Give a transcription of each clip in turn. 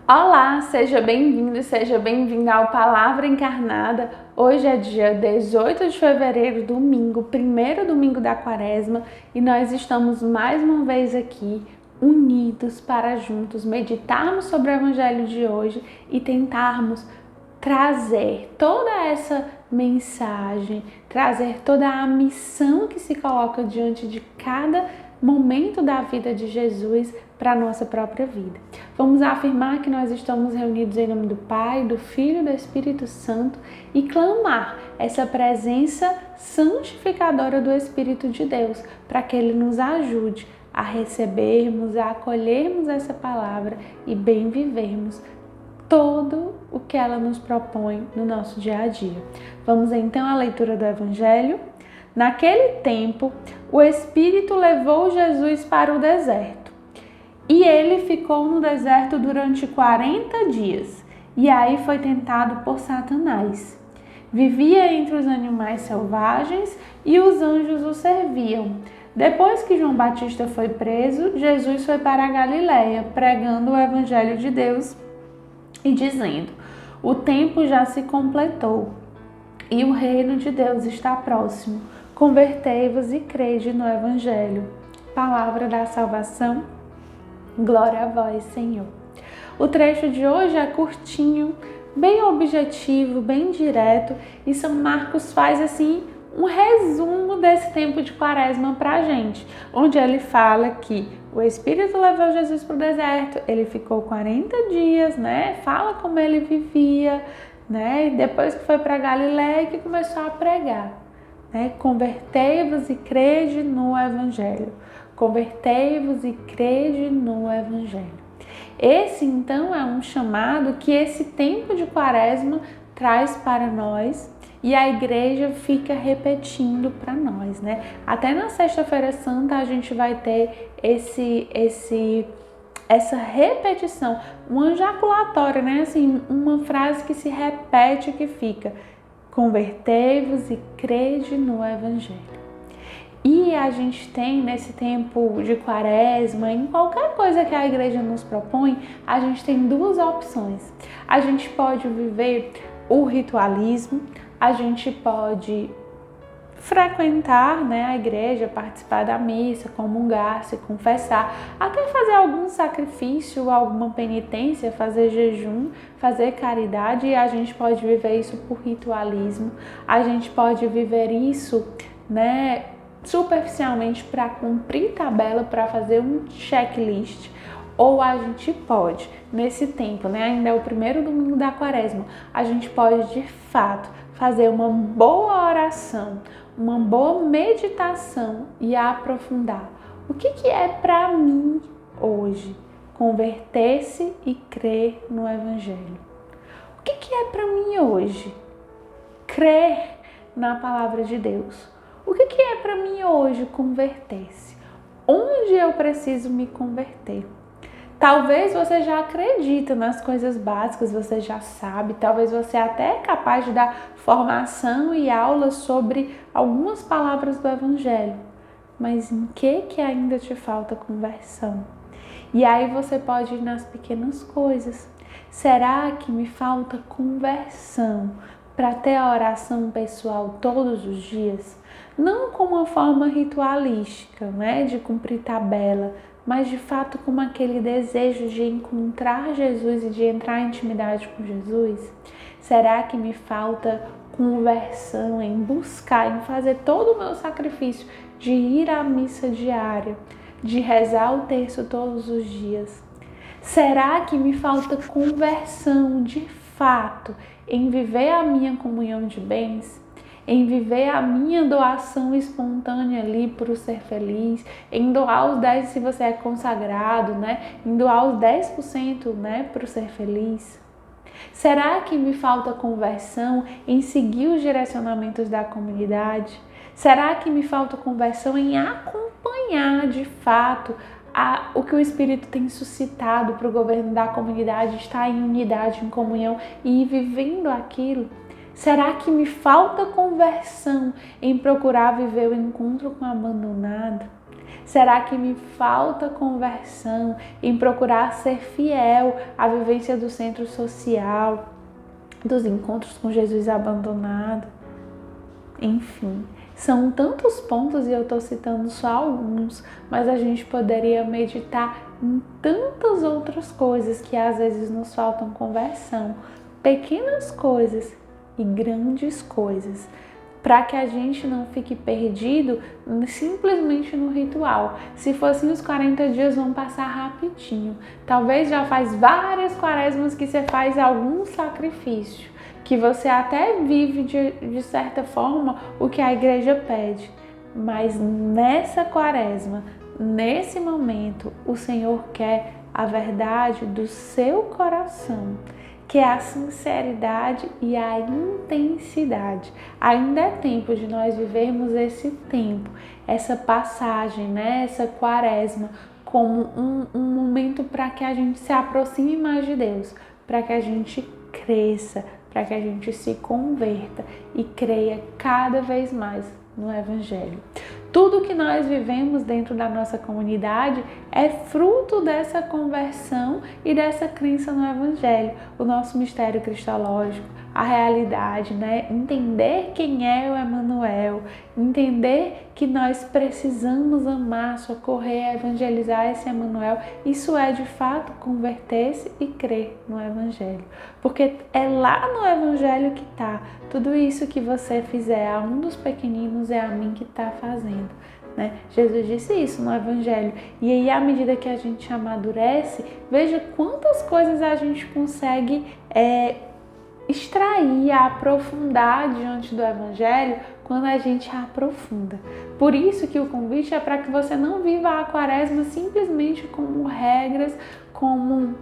Olá, seja bem-vindo e seja bem-vinda ao Palavra Encarnada. Hoje é dia 18 de fevereiro, domingo, primeiro domingo da quaresma, e nós estamos mais uma vez aqui unidos para juntos meditarmos sobre o Evangelho de hoje e tentarmos trazer toda essa mensagem, trazer toda a missão que se coloca diante de cada momento da vida de Jesus para a nossa própria vida. Vamos afirmar que nós estamos reunidos em nome do Pai, do Filho e do Espírito Santo e clamar essa presença santificadora do Espírito de Deus para que Ele nos ajude a recebermos, a acolhermos essa palavra e bem vivermos todo o que ela nos propõe no nosso dia a dia. Vamos então à leitura do Evangelho. Naquele tempo, o Espírito levou Jesus para o deserto. E ele ficou no deserto durante 40 dias. E aí foi tentado por Satanás. Vivia entre os animais selvagens e os anjos o serviam. Depois que João Batista foi preso, Jesus foi para a Galileia, pregando o Evangelho de Deus e dizendo: o tempo já se completou e o reino de Deus está próximo. Convertei-vos e crede no Evangelho. Palavra da salvação. Glória a vós, Senhor. O trecho de hoje é curtinho, bem objetivo, bem direto, e São Marcos faz assim um resumo desse tempo de quaresma para a gente, onde ele fala que o Espírito levou Jesus para o deserto, ele ficou 40 dias, Fala como ele vivia, E depois que foi para Galileia que começou a pregar, Convertei-vos e crede no Evangelho. Convertei-vos e crede no Evangelho. Esse, então, é um chamado que esse tempo de quaresma traz para nós e a igreja fica repetindo para nós, Até na Sexta-feira Santa a gente vai ter essa repetição, uma ejaculatória, Assim, uma frase que se repete, que fica: convertei-vos e crede no Evangelho. E a gente tem nesse tempo de quaresma, em qualquer coisa que a igreja nos propõe, a gente tem duas opções. A gente pode viver o ritualismo, a gente pode frequentar a igreja, participar da missa, comungar, se confessar, até fazer algum sacrifício, alguma penitência, fazer jejum, fazer caridade, e a gente pode viver isso por ritualismo, a gente pode viver isso, superficialmente para cumprir tabela, para fazer um checklist, ou a gente pode, nesse tempo, ainda é o primeiro domingo da quaresma, a gente pode de fato fazer uma boa oração, uma boa meditação e aprofundar. O que é para mim hoje converter-se e crer no Evangelho? O que é para mim hoje crer na palavra de Deus? O que é para mim hoje converter-se? Onde eu preciso me converter? Talvez você já acredita nas coisas básicas, você já sabe, talvez você até é capaz de dar formação e aula sobre algumas palavras do Evangelho, mas em que ainda te falta conversão? E aí você pode ir nas pequenas coisas. Será que me falta conversão para ter a oração pessoal todos os dias? Não como uma forma ritualística, de cumprir tabela, mas de fato como aquele desejo de encontrar Jesus e de entrar em intimidade com Jesus? Será que me falta conversão em buscar, em fazer todo o meu sacrifício de ir à missa diária, de rezar o terço todos os dias? Será que me falta conversão de fato em viver a minha comunhão de bens? Em viver a minha doação espontânea ali para o ser feliz, em doar os 10% se você é consagrado, em doar os 10%, para o ser feliz? Será que me falta conversão em seguir os direcionamentos da comunidade? Será que me falta conversão em acompanhar de fato o que o Espírito tem suscitado para o governo da comunidade, estar em unidade, em comunhão e ir vivendo aquilo? Será que me falta conversão em procurar viver o encontro com o abandonado? Será que me falta conversão em procurar ser fiel à vivência do centro social, dos encontros com Jesus abandonado? Enfim, são tantos pontos e eu estou citando só alguns, mas a gente poderia meditar em tantas outras coisas que às vezes nos faltam conversão, pequenas coisas e grandes coisas, para que a gente não fique perdido simplesmente no ritual. Se fossem os 40 dias, vão passar rapidinho. Talvez já faz várias quaresmas que você faz algum sacrifício, que você até vive de certa forma o que a igreja pede. Mas nessa quaresma, nesse momento, o Senhor quer a verdade do seu coração, que é a sinceridade e a intensidade. Ainda é tempo de nós vivermos esse tempo, essa passagem, né? Essa quaresma, como um momento para que a gente se aproxime mais de Deus, para que a gente cresça, para que a gente se converta e creia cada vez mais no Evangelho. Tudo que nós vivemos dentro da nossa comunidade é fruto dessa conversão e dessa crença no Evangelho. O nosso mistério cristológico, a realidade, né? Entender quem é o Emmanuel, entender que nós precisamos amar, socorrer, evangelizar esse Emmanuel. Isso é de fato converter-se e crer no Evangelho. Porque é lá no Evangelho que está. Tudo isso que você fizer a um dos pequeninos é a mim que está fazendo. Né? Jesus disse isso no Evangelho. E aí, à medida que a gente amadurece, veja quantas coisas a gente consegue extrair, aprofundar diante do Evangelho quando a gente aprofunda. Por isso que o convite é para que você não viva a quaresma simplesmente como regras, como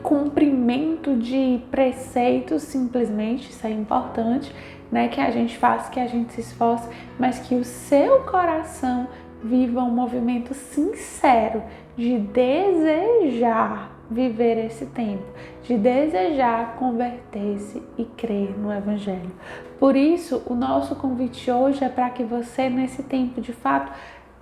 cumprimento de preceitos simplesmente, isso é importante, né? Que a gente faça, que a gente se esforce, mas que o seu coração viva um movimento sincero de desejar viver esse tempo, de desejar converter-se e crer no Evangelho. Por isso, o nosso convite hoje é para que você, nesse tempo, de fato,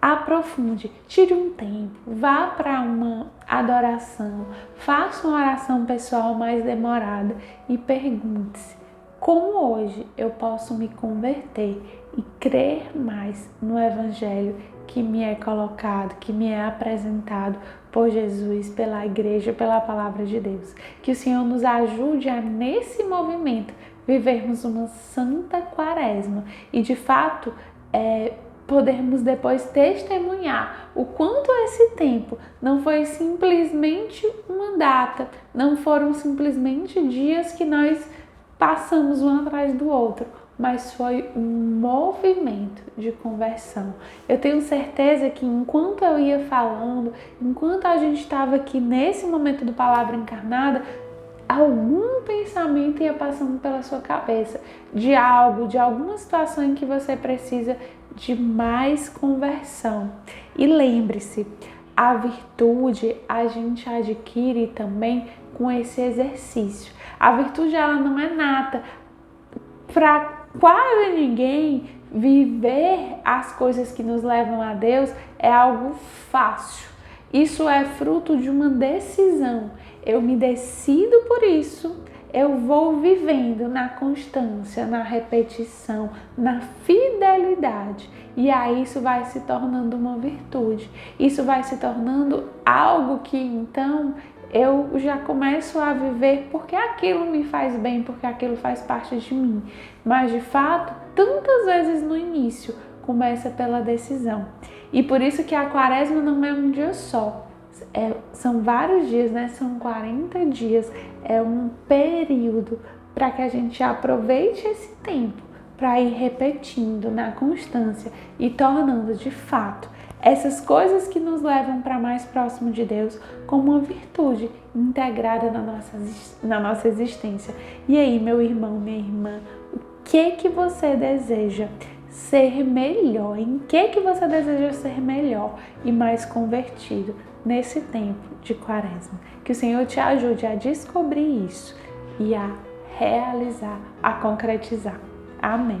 aprofunde, tire um tempo, vá para uma adoração, faça uma oração pessoal mais demorada e pergunte-se: como hoje eu posso me converter e crer mais no Evangelho que me é colocado, que me é apresentado por Jesus, pela igreja, pela palavra de Deus. Que o Senhor nos ajude a, nesse movimento, vivermos uma santa quaresma e, de fato, podermos depois testemunhar o quanto esse tempo não foi simplesmente uma data, não foram simplesmente dias que nós passamos um atrás do outro, mas foi um movimento de conversão. Eu tenho certeza que enquanto eu ia falando, enquanto a gente estava aqui nesse momento do Palavra Encarnada, algum pensamento ia passando pela sua cabeça de algo, de alguma situação em que você precisa de mais conversão. E lembre-se, a virtude a gente adquire também com esse exercício. A virtude, ela não é nata. Para quase ninguém, viver as coisas que nos levam a Deus é algo fácil. Isso é fruto de uma decisão. Eu me decido por isso, eu vou vivendo na constância, na repetição, na fidelidade. E aí isso vai se tornando uma virtude. Isso vai se tornando algo que então eu já começo a viver porque aquilo me faz bem, porque aquilo faz parte de mim. Mas de fato, tantas vezes no início, começa pela decisão. E por isso que a quaresma não é um dia só. São vários dias, né? São 40 dias. É um período para que a gente aproveite esse tempo para ir repetindo na constância e tornando de fato essas coisas que nos levam para mais próximo de Deus como uma virtude integrada na nossa existência. E aí, meu irmão, minha irmã, o que você deseja ser melhor? Em que você deseja ser melhor e mais convertido nesse tempo de quaresma? Que o Senhor te ajude a descobrir isso e a realizar, a concretizar. Amém.